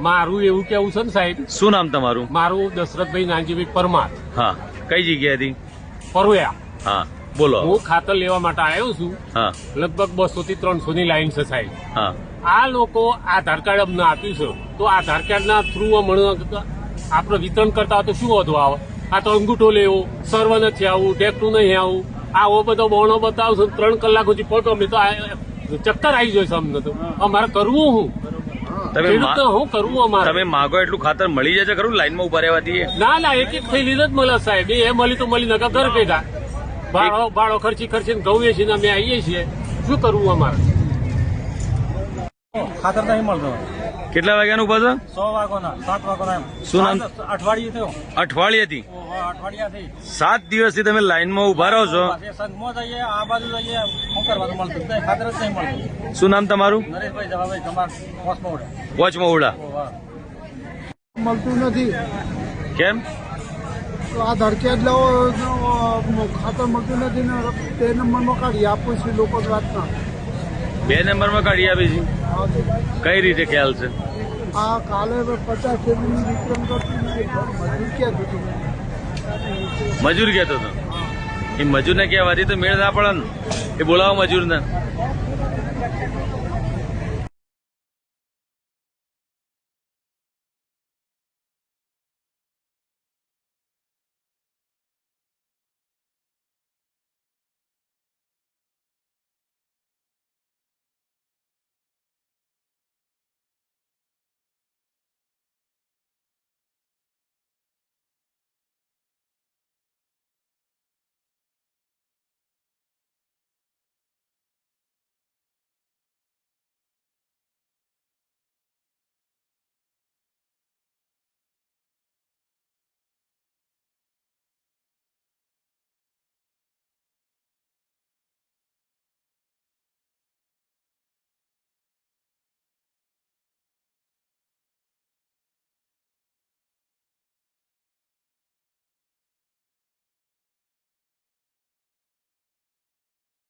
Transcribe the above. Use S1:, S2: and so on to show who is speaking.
S1: મારું એવું કેવું છે ને સાહેબ,
S2: શું નામ તમારું?
S1: મારું દશરથભાઈ નાનજીભાઈ પરમાર,
S2: હા, કઈ જગ્યાએથી?
S1: પરોયા.
S2: હા, બોલો.
S1: હું ખાતર લેવા માટે આવ્યો છું.
S2: હા
S1: લગભગ 200 થી 300 ની લાઈન છે સાહેબ.
S2: હા,
S1: આ લોકો આધાર કાર્ડ અમને આપ્યું છે, તો આધાર કાર્ડના થ્રુ આપણે વિતરણ કરતા હોય તો શું વધુ આવે? આ તો અંગૂઠો લેવો, સર્વ નથી આવું, ટેકનું નહીં આવું, આવો બધો બોણો બતાવશો 3 કલાક સુધી ફોટો, અમે તો ચક્કર આવી જાય છે અમને. તો અમારે કરવું હું હું કરવું અમારે?
S2: તમે માગો એટલું ખાતર મળી જાય છે ખરું લાઈનમાં ઉભા રહેવાથી?
S1: ના, એક થેલી જ મળે સાહેબ. એ મળી તો મળી, નકા ઘર ભેગા ભાડો ખર્ચીને ઘઉં વેચીને અમે આવીએ છીએ. શું કરવું અમારે?
S3: ખાતર નહીં મળતો.
S2: કેટલા વાગ્યાનું ઉભા છો?
S3: 100 વાગ્યાના 7 વાગ્યાના.
S2: શું નામ?
S3: અઠવાડિયું થયો.
S2: અઠવાડિયાથી?
S3: અઠવાડિયાથી
S2: 7 દિવસથી તમે લાઈનમાં ઉભા રહો છો.
S3: સંઘમાં જઈએ, આ બાજુ જઈએ, શું કરવાનું મળતું ખાતર જ નહીં મળતું.
S2: શું નામ તમારું?
S3: નરેશભાઈ જવાભાઈ કમાર પોસ્ટમાં
S2: વચમોવડા.
S4: મળતું નથી.
S2: કેમ?
S4: આધાર કાર્ડ લાવો, ખાતર મળતું નથી ને 2 નંબરમાં કાઢી આપું છું લોકો રાતના.
S2: 2 નંબરમાં કાઢી આપી છે? કઈ રીતે ખ્યાલ છે?
S4: આ કાલે 50 કેજીનું વિતરણ કરતું નથી. મજૂર ક્યાં હતું?
S2: મજૂર કહેતો હતો. એ મજૂરને કહેવાથી તો મેળ ના પડે ને. એ બોલાવો મજૂરને.